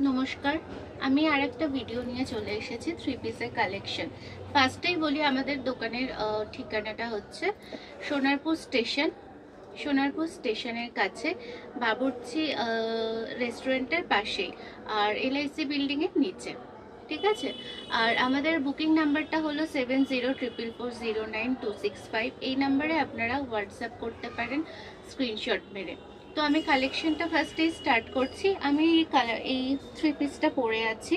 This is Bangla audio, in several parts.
নমস্কার, আমি আরেকটা ভিডিও নিয়ে চলে এসেছি থ্রি পিসের কালেকশন। ফার্স্টেই বলি, আমাদের দোকানের ঠিকানাটা হচ্ছে সোনারপুর স্টেশনের কাছে, বাবুর্চি রেস্টুরেন্টের পাশেই, আর LIC বিল্ডিং এর নিচে। ঠিক আছে। আর আমাদের বুকিং নাম্বারটা হলো 7044409265। এই নাম্বারে আপনারা হোয়াটসঅ্যাপ করতে পারেন স্ক্রিনশট মেরে। তো আমি কালেকশনটা ফার্স্টেই স্টার্ট করছি। আমি এই থ্রি পিসটা পরে আছি,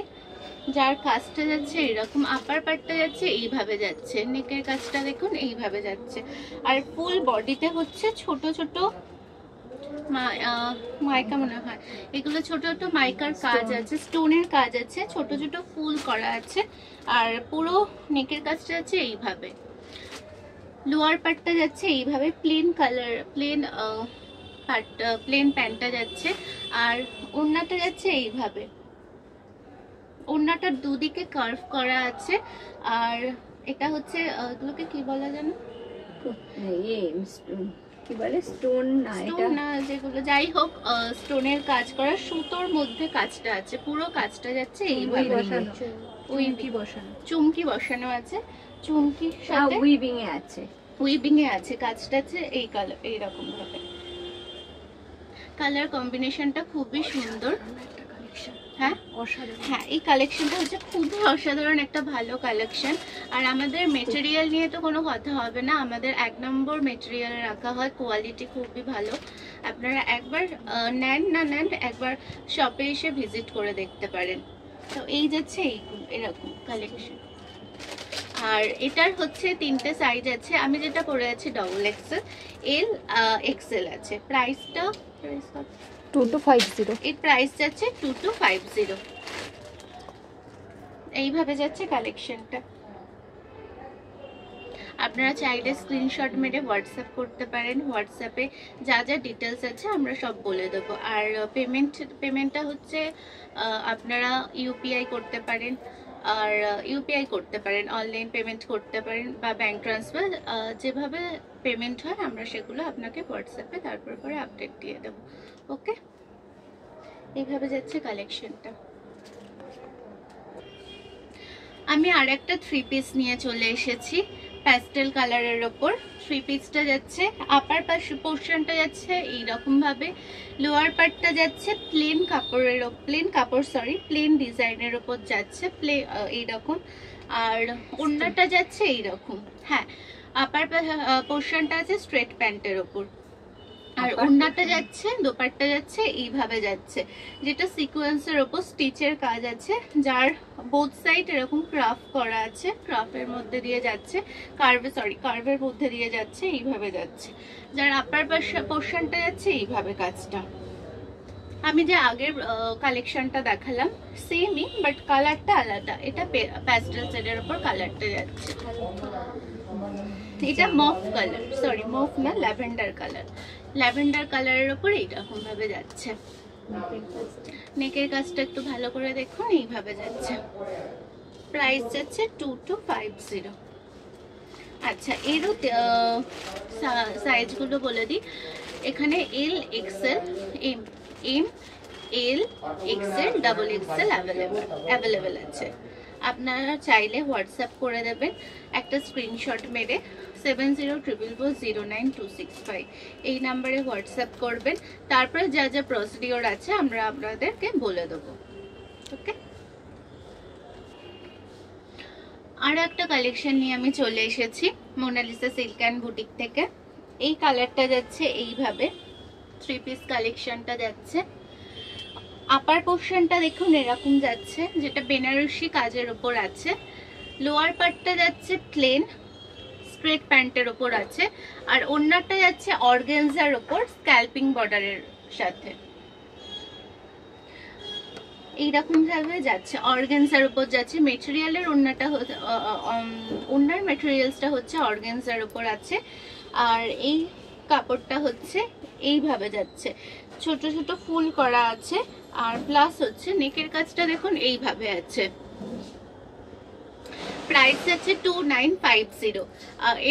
যার কাজটা যাচ্ছে এরকম, আপার পার্টটা যাচ্ছে এইভাবে যাচ্ছে, নেকের কাজটা দেখুন এইভাবে যাচ্ছে, আর ফুল বডিতে হচ্ছে ছোট ছোট মাইকা মনে হয়, এগুলো ছোট ছোট মাইকার কাজ আছে, স্টোনের কাজ আছে, ছোট ছোট ফুল করা আছে, আর পুরো নেকের কাজটা যাচ্ছে এইভাবে। লোয়ার পার্টটা যাচ্ছে এইভাবে, প্লেন কালার, প্লেন প্যান্টটা যাচ্ছে, আর ওড়নাটা যাচ্ছে এইভাবে। ওড়নাটার দুদিকে কার্ভ করা আছে, আর এটা হচ্ছে এগুলোকে কি বলা জানো, কি বলে, স্টোন না যেগুলো, যাই হোক, স্টোনের কাজ করা, সুতোর মধ্যে কাজটা আছে, পুরো কাজটা যাচ্ছে এইভাবে। চুমকি বসানো আছে, চুমকির সাথে উইভিং এ আছে, কাজটা আছে এই কালার, এইরকম ভাবে। কালার কম্বিনেশনটা খুবই সুন্দর। হ্যাঁ, এই কালেকশনটা হচ্ছে খুবই অসাধারণ একটা ভালো কালেকশন। আর আমাদের মেটেরিয়াল নিয়ে তো কোনো কথা হবে না, আমাদের 1 নম্বর মেটেরিয়াল রাখা হয়, কোয়ালিটি খুবই ভালো। আপনারা একবার নেন না নেন, একবার শপে এসে ভিজিট করে দেখতে পারেন। তো এই যাচ্ছে এরকম কালেকশন। আর এটার হচ্ছে 3টে সাইজ আছে, আমি যেটা পরে আছি XXL, L, XL আছে। প্রাইসটা 2250, এর প্রাইস যাচ্ছে 2250। এইভাবে যাচ্ছে কালেকশনটা। আপনারা চাইলে স্ক্রিনশট মেরে হোয়াটসঅ্যাপ করতে পারেন, হোয়াটসঅ্যাপে যা যা ডিটেলস আছে আমরা সব বলে দেবো। আর পেমেন্টটা হচ্ছে আপনারা UPI করতে পারেন, আর UPI করতে পারেন, অনলাইন পেমেন্ট করতে পারেন, বা ব্যাংক ট্রান্সফার, যেভাবে পেমেন্ট হয় আমরা সেগুলো আপনাকে হোয়াটসঅ্যাপে তারপর পরে আপডেট দিয়ে দেবো। ওকে, এইভাবে যাচ্ছে কালেকশনটা। আমি আর একটা থ্রি পিস নিয়ে চলে এসেছি প্যাস্টেল কালারের ওপর। থ্রি পিসটা যাচ্ছে, আপার পোর্শনটা যাচ্ছে এইরকম ভাবে, লোয়ার পার্টটা যাচ্ছে প্লেন প্লেন ডিজাইনের ওপর যাচ্ছে, এইরকম, আর ওড়নাটা যাচ্ছে এইরকম। হ্যাঁ, আপার পোর্শনটা আছে স্ট্রেট প্যান্টের ওপর, আর ওড়নাটা যাচ্ছে, দোপাট্টা যাচ্ছে এইভাবে যাচ্ছে, যেটা সিকোয়েন্সের ওপর স্টিচের কাজ আছে, যার বোথ সাইড এরকম ক্রাফ করা আছে, ক্রাফের মধ্যে দিয়ে যাচ্ছে, কার্ভের মধ্যে দিয়ে যাচ্ছে, এইভাবে যাচ্ছে, যার আপার পোর্শনটা যাচ্ছে এইভাবে কাজটা। আমি যে আগের কালেকশনটা দেখালাম সেমই, বাট কালারটা আলাদা, এটা প্যাস্টেল শেডের উপর কালারটা যাচ্ছে, এটা মফ কালার, মফ না, ল্যাভেন্ডার কালারের উপর এইরকম ভাবে যাচ্ছে। নেকের কাজটা একটু ভালো করে দেখুন, এইভাবে যাচ্ছে। প্রাইস যাচ্ছে 2250। আচ্ছা, এরও সাইজগুলো বলে দিই। এখানে L, XL, M, L, XL, XXL available আছে। আপনারা চাইলে হোয়াটসঅ্যাপ করে দেবেন একটা স্ক্রিনশট মেরে, 7044409265 এই নাম্বারে হোয়াটসঅ্যাপ করবেন। তারপরে যা যা প্রসিডিওর আছে আমরা আপনাদেরকে বলে দেবো। ওকে, আর একটা কালেকশন নিয়ে আমি চলে এসেছি মোনালিসা সিল্ক অ্যান্ড বুটিক থেকে। এই কালারটা যাচ্ছে এইভাবে, থ্রি পিস কালেকশনটা যাচ্ছে। আপার পোর্শনটা দেখুন এরকম যাচ্ছে, যেটা বেনারসি কাজের ওপর আছে। লোয়ার পার্টটা যাচ্ছে প্লেন স্ট্রেট প্যান্টের ওপর আছে, আর ওড়নাটা যাচ্ছে অর্গানজার ওপর স্ক্যালপিং বর্ডারের সাথে, এইরকম ভাবে যাচ্ছে, অর্গানজার উপর যাচ্ছে। মেটেরিয়ালের ওড়নার মেটেরিয়ালসটা হচ্ছে অর্গানজার উপর আছে, আর এই কাপড়টা হচ্ছে এইভাবে যাচ্ছে, ছোট ছোট ফুল করা আছে, আর প্লাস হচ্ছে নেকের কাজটা দেখুন এইভাবে আছে। প্রাইস আছে 2950।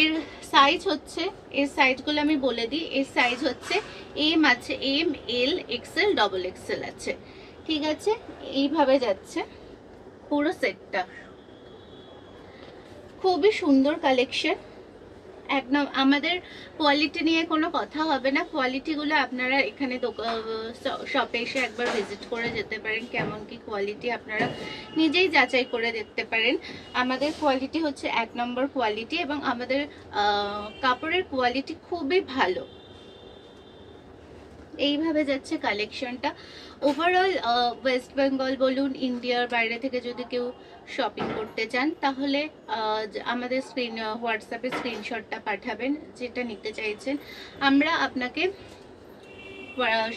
এর সাইজ হচ্ছে, এর সাইজগুলো আমি বলে দিই। এর সাইজ হচ্ছে M আছে, M, L, XL, XXL আছে। ঠিক আছে, এইভাবে যাচ্ছে পুরো সেটটা। খুবই সুন্দর কালেকশন, একদম আমাদের কোয়ালিটি নিয়ে কোনো কথা হবে না। কোয়ালিটিগুলো আপনারা এখানে শপে এসে একবার ভিজিট করে যেতে পারেন, কেমন কি কোয়ালিটি আপনারা নিজেই যাচাই করে দেখতে পারেন। আমাদের কোয়ালিটি হচ্ছে 1 নম্বর কোয়ালিটি এবং আমাদের কাপড়ের কোয়ালিটি খুবই ভালো। এইভাবে যাচ্ছে কালেকশনটা। ওভারঅল ওয়েস্ট বেঙ্গল বলুন, ইন্ডিয়ার বাইরে থেকে যদি কেউ শপিং করতে চান তাহলে আমাদের হোয়াটসঅ্যাপে স্ক্রিনশটটা পাঠাবেন যেটা নিতে চাইছেন। আমরা আপনাকে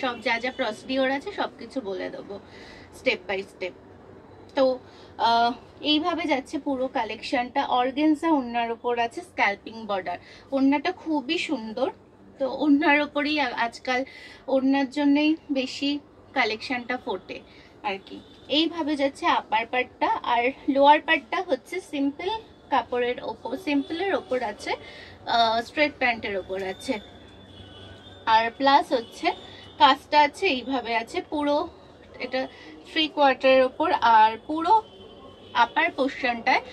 সব যা যা প্রসিডিওর আছে সব কিছু বলে দেবো স্টেপ বাই স্টেপ। তো এইভাবে যাচ্ছে পুরো কালেকশনটা। অর্গানজা ওড়নার উপর আছে স্ক্যাল্পিং বর্ডার, ওড়নাটা খুবই সুন্দর। তো ওড়নার ওপরেই আজকাল ওড়নার জন্যই বেশি কালেকশনটা ফোটে আর কি। এইভাবে যাচ্ছে আপার পার্টটা, আর লোয়ার পার্টটা হচ্ছে সিম্পল কাপড়ের ওপর, সিম্পলের ওপর আছে, স্ট্রেট প্যান্টের ওপর আছে। আর প্লাস হচ্ছে কাজটা আছে এইভাবে আছে পুরো, এটা 3/4 ওপর। আর পুরো আপার পোর্শনটায়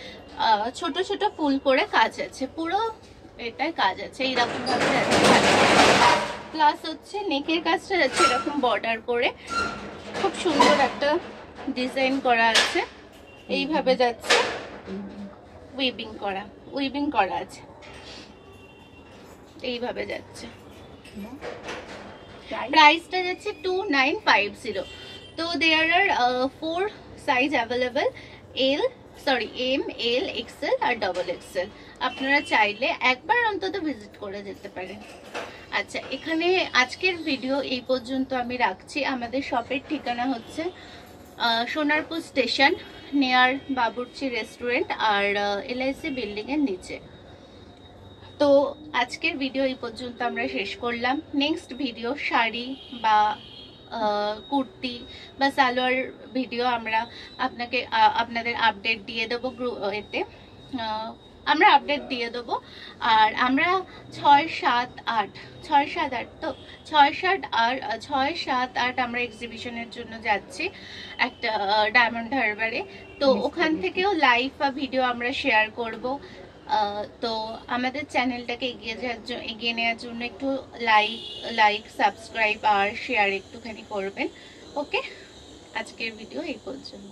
ছোট ছোট ফুল করে কাজ আছে, পুরো এটাই কাজ আছে এইরকম ভাবে আছে। প্লাস হচ্ছে নেকের কাজটা যাচ্ছে এরকম বর্ডার করে, খুব সুন্দর একটা ডিজাইন করা আছে। এইভাবে যাচ্ছে উইভিং করা আছে, এইভাবে যাচ্ছে। প্রাইসটা যাচ্ছে 2950। তো দেয়ার আর 4 সাইজ অ্যাভেলেবেল, এম, এল, এক্সেল আর ডবল এক্সেল। আপনারা চাইলে একবার অন্তত ভিজিট করে যেতে পারেন। আচ্ছা, এখানে আজকের ভিডিও এই পর্যন্ত আমি রাখছি। আমাদের শপের ঠিকানা হচ্ছে সোনারপুর স্টেশন, নিয়ার বাবুর্চি রেস্টুরেন্ট আর LIC বিল্ডিং এর নিচে। তো আজকের ভিডিও এই পর্যন্ত আমরা শেষ করলাম। নেক্সট ভিডিও শাড়ি বা কুর্তি বা সালোয়ার ভিডিও আমরা আপনাদের আপডেট দিয়ে দেবো এতে, আমরা আপডেট দিয়ে দেবো। আর আমরা 6, 7, 8 তো 6, 7, 8 আমরা এক্সিবিশনের জন্য যাচ্ছি একটা ডায়মন্ড হারবারে। তো ওখান থেকেও লাইভ বা ভিডিও আমরা শেয়ার করব। তো আমাদের চ্যানেলটাকে এগিয়ে নেওয়ার জন্য একটু লাইক, সাবস্ক্রাইব আর শেয়ার একটুখানি করবেন। ওকে, আজকের ভিডিও এই পর্যন্ত।